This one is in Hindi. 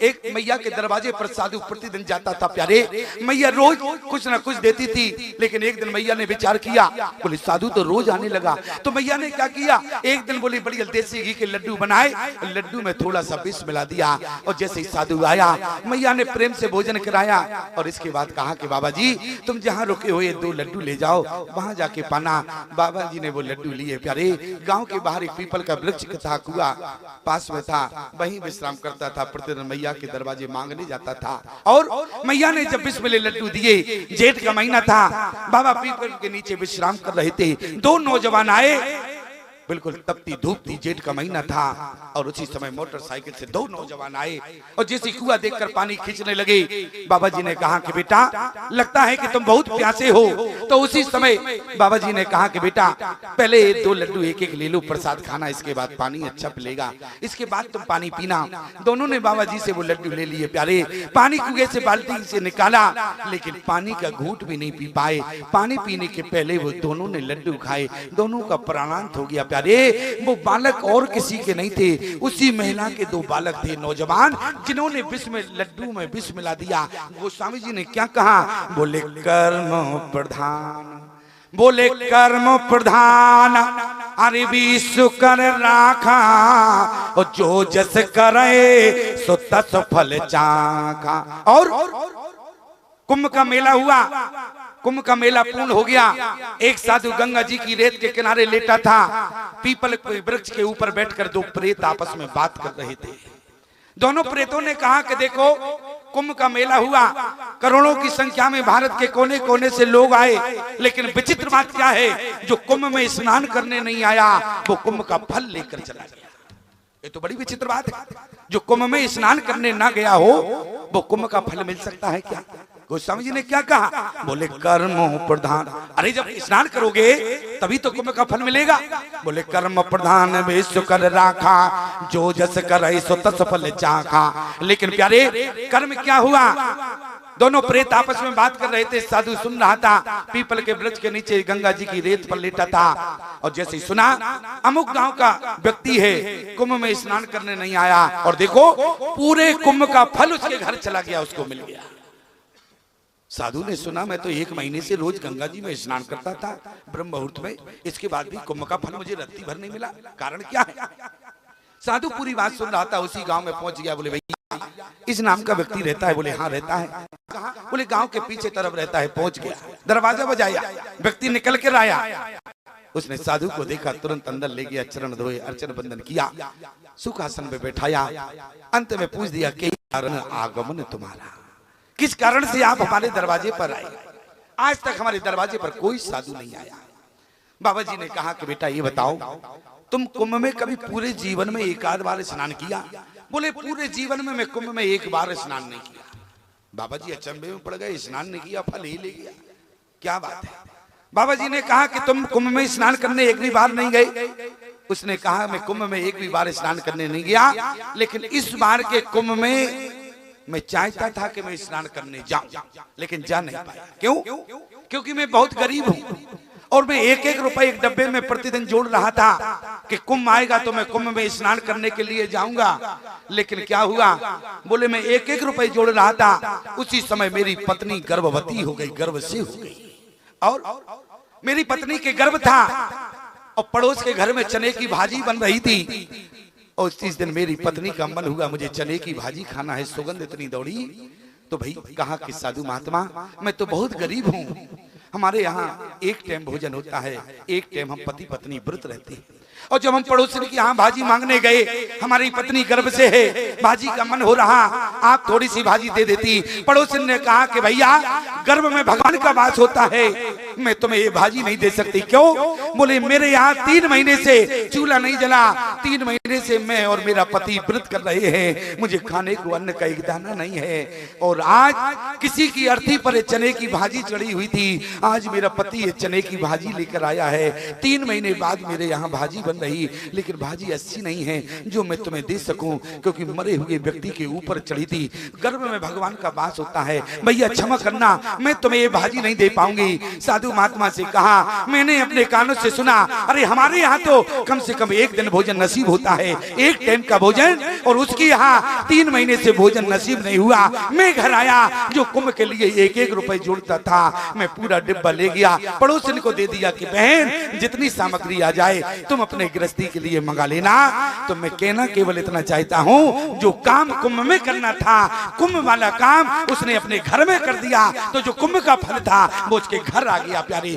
एक मैया के दरवाजे पर साधु प्रतिदिन जाता था प्यारे। मैया रोज कुछ ना कुछ देती थी, लेकिन एक दिन मैया ने विचार किया, बोले साधु तो रोज आने लगा, तो मैया ने क्या किया, एक दिन बोली बढ़िया देसी घी के लड्डू बनाए, लड्डू में थोड़ा सा विष मिला दिया, और जैसे ही साधु आया मैया ने प्रेम से भोजन कराया, और इसके बाद कहा कि बाबा जी तुम जहाँ रुके हो ये 2 लड्डू ले जाओ, वहां जाके पाना। बाबा जी ने वो लड्डू लिए प्यारे। गांव के बाहर एक पीपल का वृक्ष था, कुआ पास में था, वहीं विश्राम करता था, प्रतिदिन मैया के दरवाजे मांगने जाता था। और मैया ने जब विष मिले लड्डू दिए, जेठ का महीना था, बाबा पीपल के नीचे विश्राम कर रहे थे, 2 नौजवान आए, बिल्कुल तपती धूप थी, जेठ का महीना था, और उसी समय मोटरसाइकिल से 2 नौजवान आए, और जैसे कुआं देखकर पानी खींचने लगे, बाबा जी ने कहा कि बेटा लगता है कि तुम बहुत प्यासे हो। तो उसी समय बाबा जी ने कहा कि बेटा पहले 2 लड्डू एक ले लो, प्रसाद खाना, इसके बाद पानी अच्छा पिलेगा, इसके बाद तुम पानी पीना। दोनों ने बाबा जी से वो लड्डू ले लिए प्यारे। पानी कुएं से बाल्टी से निकाला, लेकिन पानी का घूंट भी नहीं पी पाए। पानी पीने के पहले वो दोनों ने लड्डू खाए, दोनों का प्राणांत हो गया प्यारे। वो बालक और किसी के नहीं थे, उसी महिला के 2 बालक थे, नौजवान, जिन्होंने विष में लड्डू में विष मिला दिया। गोस्वामी जी ने क्या कहा, बोले कर्म प्रधान, बोले कर्म प्रधान, अरे विश्व कर राखा, और जो जस करे सो तस फल चाखा। और कुंभ का मेला हुआ, कुंभ का मेला पूर्ण हो गया। एक साधु गंगा जी की रेत के किनारे लेटा था, पीपल के वृक्ष के ऊपर बैठकर 2 प्रेत आपस में बात कर रहे थे। दोनों प्रेतों ने कहा कि देखो कुंभ का मेला हुआ, करोड़ों की संख्या में भारत के कोने कोने से लोग आए, लेकिन विचित्र बात क्या है, जो कुंभ में स्नान करने नहीं आया वो कुंभ का फल लेकर चला गया। ये तो बड़ी विचित्र बात है, जो कुंभ में स्नान करने ना गया हो वो कुंभ का फल मिल सकता है क्या। गोस्वामी जी ने क्या कहा, बोले कर्म प्रधान, अरे जब स्नान करोगे तभी तो कुंभ का फल मिलेगा। बोले कर्म प्रधान विश्व कर राखा, जो जस करे सो तस फल चाखा। लेकिन प्यारे कर्म क्या हुआ, दोनों प्रेत आपस में बात कर रहे थे, साधु सुन रहा था, पीपल के वृक्ष के नीचे गंगा जी की रेत पर लेटा था, और जैसे ही सुना अमुक गांव का व्यक्ति है, कुंभ में स्नान करने नहीं आया, और देखो पूरे कुंभ का फल उसके घर चला गया, उसको मिल गया। साधु ने सुना मैं तो 1 महीने से रोज गंगा जी में स्नान करता था ब्रह्म मुहूर्त में, इसके बाद भी कुंभ का फल मुझे रत्ती भर नहीं मिला, कारण क्या है। साधु पूरी बात सुन रहा था, उसी गांव में पहुंच गया। बोले भैया इस नाम का व्यक्ति रहता है, बोले हाँ रहता है। कहाँ, बोले गांव के पीछे तरफ रहता है। पहुंच गया, दरवाजा बजाया, व्यक्ति निकल कर आया, उसने साधु को देखा, तुरंत अंदर ले गया, चरण धोए, अर्चन बंदन किया, सुखासन पे बैठाया, अंत में पूछ दिया कि कारण आगमन तुम्हारा, किस कारण से आप हमारे दरवाजे पर आए। आज तक हमारे दरवाजे पर कोई साधु नहीं आया। बाबा जी ने कहा कि बेटा ये बताओ, तुम कुंभ में कभी पूरे जीवन में 1 आध बार स्नान किया। बोले पूरे जीवन में मैं कुंभ में 1 बार स्नान नहीं किया। बाबा जी अचंभे में पड़ गए, स्नान नहीं किया, फल ही ले गया, क्या बात है। बाबा जी ने कहा कि तुम कुंभ में स्नान करने 1 भी बार नहीं गए। उसने कहा मैं कुंभ में 1 भी बार स्नान करने नहीं गया, लेकिन इस बार के कुंभ में मैं चाहता था कि मैं स्नान करने जाऊं, लेकिन जा नहीं पाया। क्यों? क्योंकि मैं बहुत गरीब हूं, और मैं 1-1 रुपए एक डब्बे में प्रतिदिन जोड़ रहा था कि कुंभ आएगा तो मैं कुंभ में स्नान करने के लिए जाऊंगा। लेकिन क्या हुआ, बोले मैं 1-1 रुपए जोड़ रहा था, उसी समय मेरी पत्नी गर्भवती हो गई, गर्भ से हो गई, और मेरी पत्नी के गर्भ था, और पड़ोस के घर में चने की भाजी बन रही थी, और इस दिन मेरी पत्नी का मन हुआ मुझे चने की भाजी खाना है, सुगंध इतनी दौड़ी, तो भाई कहा कि साधु महात्मा मैं तो बहुत गरीब हूँ, हमारे यहाँ 1 टाइम भोजन होता है, 1 टाइम हम पति पत्नी व्रत रहते हैं, और जब हम पड़ोसी के यहाँ भाजी मांगने गए, हमारी पत्नी गर्भ से है, भाजी का मन हो रहा, आप थोड़ी सी भाजी दे देती। पड़ोसी ने कहा कि भैया गर्भ में भगवान का वास होता है, मैं तुम्हें ये भाजी नहीं दे सकती। क्यों? बोले मेरे यहाँ 3 महीने से चूल्हा नहीं जला, 3 महीने से मैं और मेरा पति व्रत कर रहे हैं, मुझे खाने को अन्न का 1 दाना नहीं है, और आज किसी की अर्थी पर चने की भाजी चढ़ी हुई थी, आज मेरा पति ये चने की भाजी लेकर आया है, 3 महीने बाद मेरे यहाँ भाजी बन रही, लेकिन भाजी अच्छी नहीं है जो मैं तुम्हें दे सकूं, क्योंकि मरे हुए व्यक्ति के ऊपर चढ़ी थी, गर्भ में भगवान का वास होता है, भैया क्षमा करना मैं तुम्हें ये भाजी नहीं दे पाऊंगी। साधु साधु महात्मा से कहा, मैंने अपने कानों से सुना, अरे हमारे यहाँ तो कम से कम एक दिन भोजन नसीब होता है, एक टाइम का भोजन, और उसकी यहाँ 3 महीने से भोजन नसीब नहीं हुआ। मैं घर आया, जो कुंभ के लिए 1-1 रुपए जोड़ता था, मैं पूरा डिब्बा ले गया, पड़ोसन को दे दिया कि बहन जितनी सामग्री आ जाए तुम अपने गृहस्थी के लिए मंगा लेना। तो मैं कहना केवल इतना चाहता हूँ, जो काम कुंभ में करना था, कुंभ वाला काम उसने अपने घर में कर दिया, तो जो कुंभ का फल था वो उसके घर आ गया प्यारे।